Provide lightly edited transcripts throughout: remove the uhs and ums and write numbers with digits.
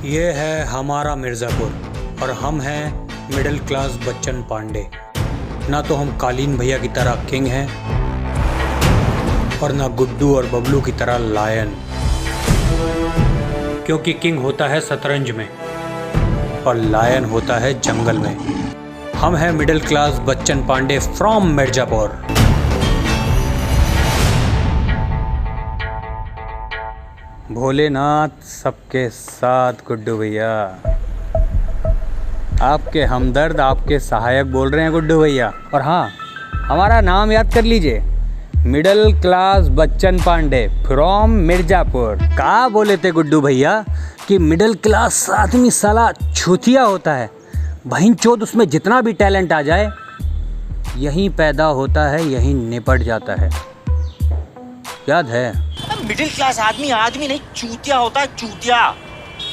ये है हमारा मिर्ज़ापुर और हम हैं मिडिल क्लास बच्चन पांडे। ना तो हम कालीन भैया की तरह किंग हैं और ना गुड्डू और बबलू की तरह लायन, क्योंकि किंग होता है शतरंज में और लायन होता है जंगल में। हम हैं middle class Bachchan Pandey from Mirzapur. Bholenath सबके साथ गुड्डू भैया। आपके हमदर्द, आपके सहायक बोल रहे हैं गुड्डू भैया। और हाँ, हमारा नाम याद कर लीजिए, middle class Bachchan Pandey from Mirzapur. कहाँ बोले थे गुड्डू भैया कि मिडिल क्लास आदमी साला छूतिया होता है, बहिनचोद उसमें जितना भी टैलेंट आ जाए यहीं पैदा होता है, यहीं निपट जाता है। याद है? मिडिल क्लास आदमी आदमी नहीं, चूतिया होता है, चूतिया।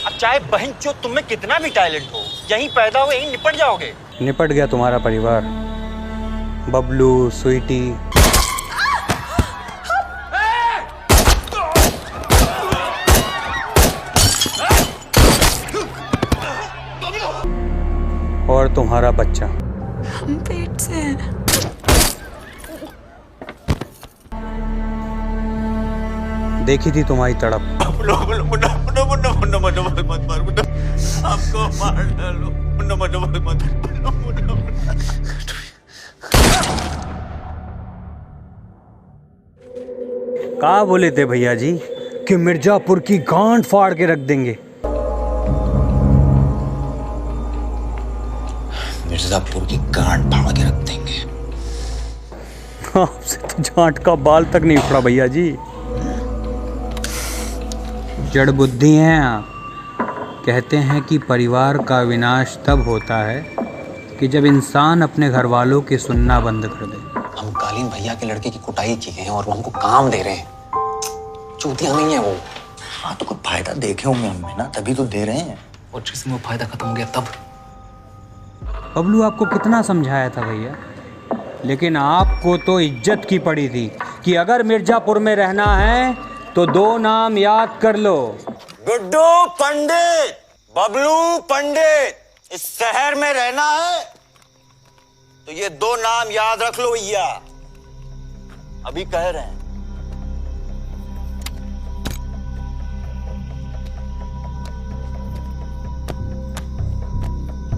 अब चाहे बहनचोद तुम में कितना भी टैलेंट हो, यहीं पैदा हो यहीं निपट जाओगे। निपट गया तुम्हारा परिवार, बबलू, स्वीटी। और तुम्हारा बच्चा। हम पेट से हैं। देखी थी तुम्हारी तड़प। कहा बोले थे भैया जी कि मिर्ज़ापुर की गांड फाड़ के रख देंगे। मिर्ज़ापुर की गांड फाड़ के रख देंगे। आपसे तो जांट का बाल तक नहीं उखड़ा भैया जी। जड़ बुद्धि हैं आप। कहते हैं कि परिवार का विनाश तब होता है कि जब इंसान अपने घर वालों की सुनना बंद कर दे। हम कालीन भैया के लड़के की कुटाई की है और वो हमको काम दे रहे हैं। चूतिया नहीं है वो। हाँ तो कोई फायदा देखे होंगे हमें ना, तभी तो दे रहे हैं। और जिसमें वो फायदा खत्म हो गया तब। बबलू आपको कितना समझाया था भैया, लेकिन आपको तो इज्जत की पड़ी थी कि अगर मिर्ज़ापुर में रहना है तो दो नाम याद कर लो, गुड्डू पंडित, बबलू पंडित। इस शहर में रहना है तो ये दो नाम याद रख लो भैया, अभी कह रहे हैं।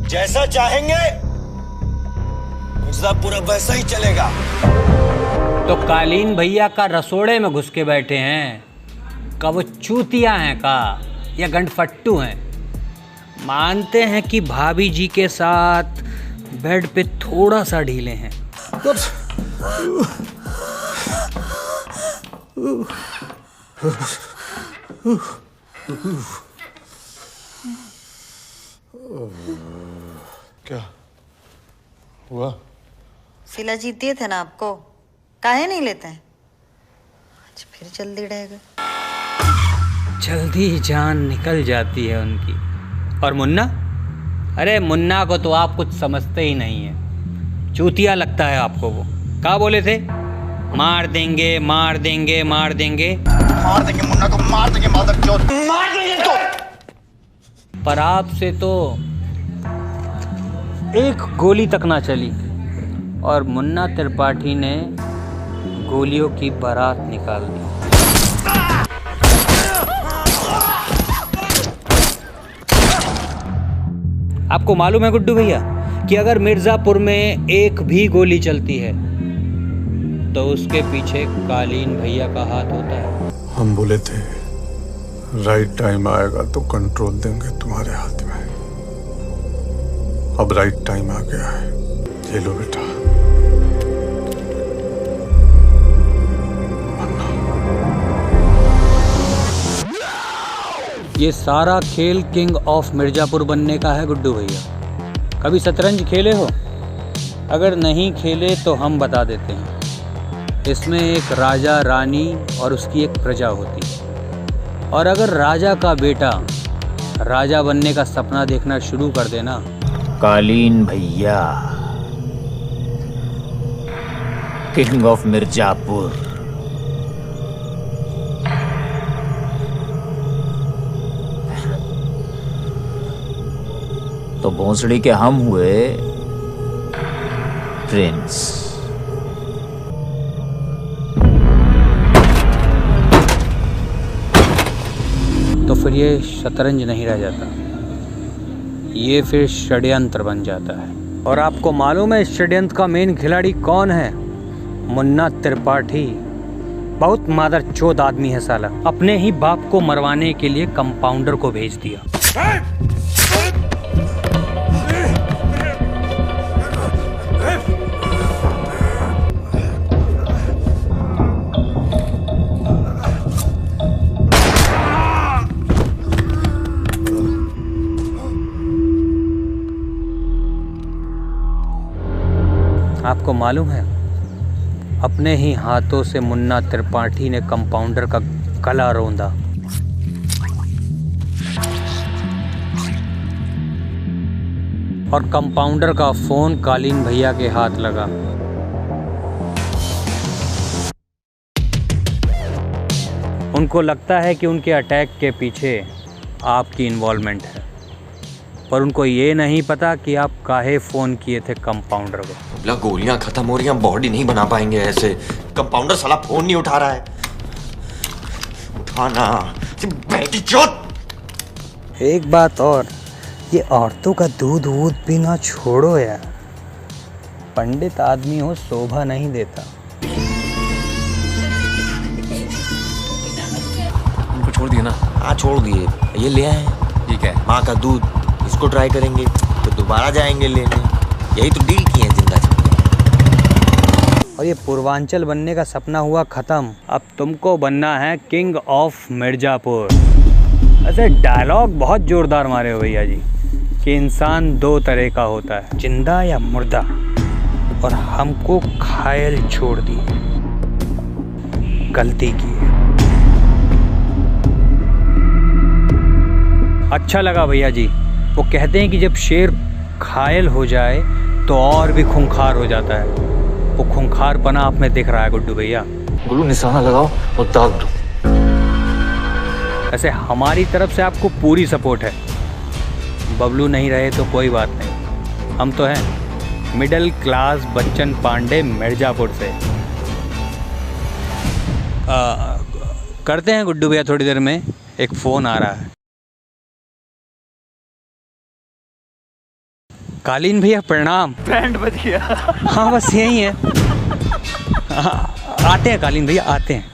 जैसा चाहेंगे मिर्ज़ापुर वैसा ही चलेगा। तो कालीन भैया का रसोड़े में घुस के बैठे हैं का वो चूतिया हैं का या गंडफट्टू हैं? मानते हैं कि भाभी जी के साथ बेड पे थोड़ा सा ढीले हैं। क्या हुआ? शिला जीत दिए थे ना आपको, काहे नहीं लेते हैं? आज फिर जल्दी रहेगा। जल्दी जान निकल जाती है उनकी। और मुन्ना, अरे मुन्ना को तो आप कुछ समझते ही नहीं है, चूतिया लगता है आपको वो। क्या बोले थे? मार देंगे मार देंगे मार देंगे। मार देंगे मुन्ना को, मार देंगे मादरचोद, मार देंगे तो। पर आपसे तो एक गोली तक ना चली और मुन्ना त्रिपाठी ने गोलियों की बारात निकाल दी। आपको मालूम है गुड्डू भैया कि अगर मिर्ज़ापुर में एक भी गोली चलती है तो उसके पीछे कालीन भैया का हाथ होता है। हम बोले थे राइट टाइम आएगा तो कंट्रोल देंगे तुम्हारे हाथ में। अब राइट टाइम आ गया है, ये लो बेटा। ये सारा खेल किंग ऑफ मिर्ज़ापुर बनने का है गुड्डू भैया। कभी शतरंज खेले हो? अगर नहीं खेले तो हम बता देते हैं। इसमें एक राजा, रानी और उसकी एक प्रजा होती है। और अगर राजा का बेटा राजा बनने का सपना देखना शुरू कर देना, कालीन भैया किंग ऑफ मिर्ज़ापुर, तो भोंसड़ी के हम हुए प्रिंस। तो फिर ये शतरंज नहीं रह जाता, ये फिर षड्यंत्र बन जाता है। और आपको मालूम है इस षड्यंत्र का मेन खिलाड़ी कौन है? मुन्ना त्रिपाठी। बहुत मादरचोद आदमी है साला। अपने ही बाप को मरवाने के लिए कंपाउंडर को भेज दिया। आपको मालूम है अपने ही हाथों से मुन्ना त्रिपाठी ने कंपाउंडर का गला रौंदा। और कंपाउंडर का फोन कालीन भैया के हाथ लगा। उनको लगता है कि उनके अटैक के पीछे आपकी इन्वॉल्वमेंट है, पर उनको ये नहीं पता कि आप काहे फोन किए थे कंपाउंडर को। गोलियां खत्म हो रही हैं, बॉडी नहीं बना पाएंगे ऐसे। कंपाउंडर साला फोन नहीं उठा रहा है। उठाना बेटी चोट। एक बात और, ये औरतों का दूध वूध पीना छोड़ो यार। पंडित आदमी हो, शोभा नहीं देता। उनको छोड़ दिए ना? हाँ छोड़ दिए। ये ले आए। ठीक है, माँ का दूध, इसको ट्राई करेंगे तो दोबारा जाएंगे लेने। यही तो डील किए हैं जिंदा। और ये पूर्वांचल बनने का सपना हुआ खत्म। अब तुमको बनना है किंग ऑफ मिर्जापुर। ऐसे डायलॉग बहुत जोरदार मारे हो भैया जी कि इंसान दो तरह का होता है, जिंदा या मुर्दा, और हमको घायल छोड़ दी। गलती की। अच्छा लगा भैया जी। वो कहते हैं कि जब शेर घायल हो जाए तो और भी खूंखार हो जाता है। वो खूंखारपना आप में दिख रहा है गुड्डू भैया। गुल्लू निशाना लगाओ और दाग दो। ऐसे हमारी तरफ से आपको पूरी सपोर्ट है। बबलू नहीं रहे तो कोई बात नहीं, हम तो हैं मिडिल क्लास बच्चन पांडे मिर्जापुर से। करते हैं गुड्डू भैया थोड़ी देर में, एक फ़ोन आ रहा है। कालीन भैया प्रणाम। बैंड बज गया। हाँ बस यही है। हाँ, आते हैं कालीन भैया, आते हैं।